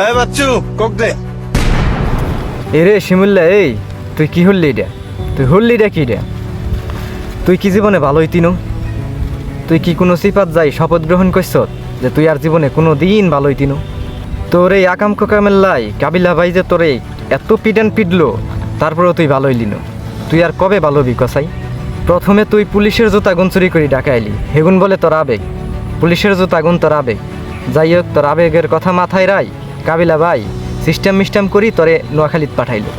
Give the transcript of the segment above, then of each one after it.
এই বাচ্চু কোক দে। এরে শিমুল্লা, এই তুই কি হল্লি রে? তুই হল্লি রে কি রে? তুই কি জীবনে ভালো হইতিনু? তুই কি কোনো সিফাত যাই শপথ গ্রহণ করছ যে তুই আর জীবনে কোনো দিন ভালো হইতিনু? তোর এই আকাম কোকামেল্লাই কাবিলা ভাই যে তোর এই এত পিডান পিডলো, তারপরেও তুই ভালো হইলিনু। তুই আর কবে ভালো হবি কসাই? প্রথমে তুই পুলিশের জুতা গুণ চুরি করি ডাকা এলি, হেগুন বলে তোর আবেগ। পুলিশের জুতা গুণ তোর আবেগ। যাই হোক, তোর আবেগের কথা মাথায় রাই কাবিলা ভাই সিস্টেম করি তোরে নোয়াখালীত পাঠাইলো।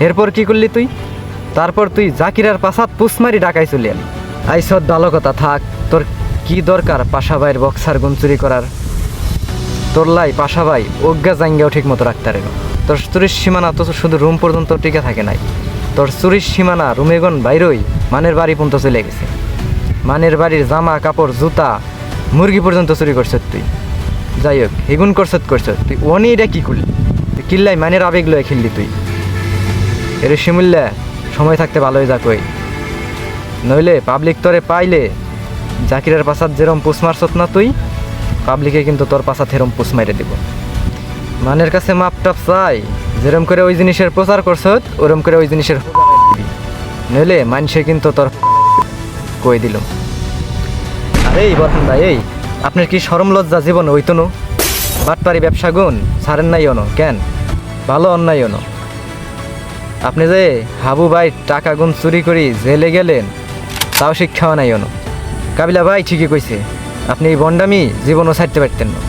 এরপর কি করলি তুই? তারপর তুই জাকিরার পাশাত পুষমারি ডাকাই চলে এলি। আইসত ভালো কথা থাক, তোর কি দরকার পাশা ভাইয়ের বক্সার গুণ চুরি করার? তোর লাই পাশা ভাই অজ্ঞা জাঙ্গিয়াও ঠিক মতো রাখতে পারে না। তোর চুরির সীমানা তো শুধু রুম পর্যন্ত টিকে থাকে নাই, তোর চুরির সীমানা রুমেগন বাইরই মানের বাড়ি পর্যন্ত চলে গেছে। মানের বাড়ির জামা কাপড় জুতা মুরগি পর্যন্ত চুরি করছত তুই। যাই হোক, হেগুন করছত তুই অনি এটা কি করলি? তুই কিল্লাই মানের আবেগ লয়ে খেললি তুই। এর শিমুল্লা, সময় থাকতে ভালোই যা কই, নইলে পাবলিক তোরে পাইলে জাকিরের পাশাত যেরম পুষ মারছত না তুই, পাবলিকে কিন্তু তোর পাশাত হেরম পুষ মাইরে দিব। মানের কাছে মাপ টাপ চাই, যেরম করে ওই জিনিসের প্রচার করছত ওরম করে ওই জিনিসের দিবি, নইলে মানুষে কিন্তু তোর কই দিল। আরে এই বরহান ভাই, এই আপনার কি শরম লজ্জা জীবন হইতো না? বাটপারি ব্যবসা গুণ ছাড়েন নাই অন কেন? ভালো অন্যায় অন। আপনি যে হাবু ভাই টাকা গুণ চুরি করি জেলে গেলেন, তাও শিক্ষাও নাই অন। কাবিলা ভাই ঠিকই কইছে, আপনি এই বন্ডামি জীবনও ছাড়তে পারতেন না।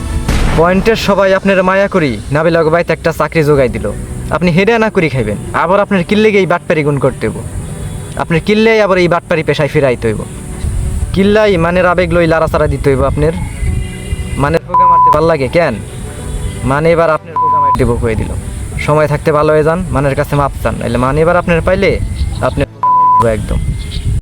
পয়েন্টের সবাই আপনার মায়া করি নাবিলাগ ভাইতে একটা চাকরি জোগাই দিল, আপনি হেরে না করি খাইবেন, আবার আপনার কিল্লেগে এই বাটপারি গুণ করতে হইব। আপনার কিল্লেই আবার এই বাটপারি পেশায় ফিরাইতে হইব। কিল্লাই মানের আবেগ লই লাড়াচাড়া দিতে হইব আপনার। মানের পোকা মারতে ভাল লাগে কেন? মানে এবার আপনার পোকা মার দেবো কয়ে দিল। সময় থাকতে ভালো হয়ে যান, মানের কাছে মাপ চান, নাহলে মানে এবার আপনার পাইলে আপনার একদম।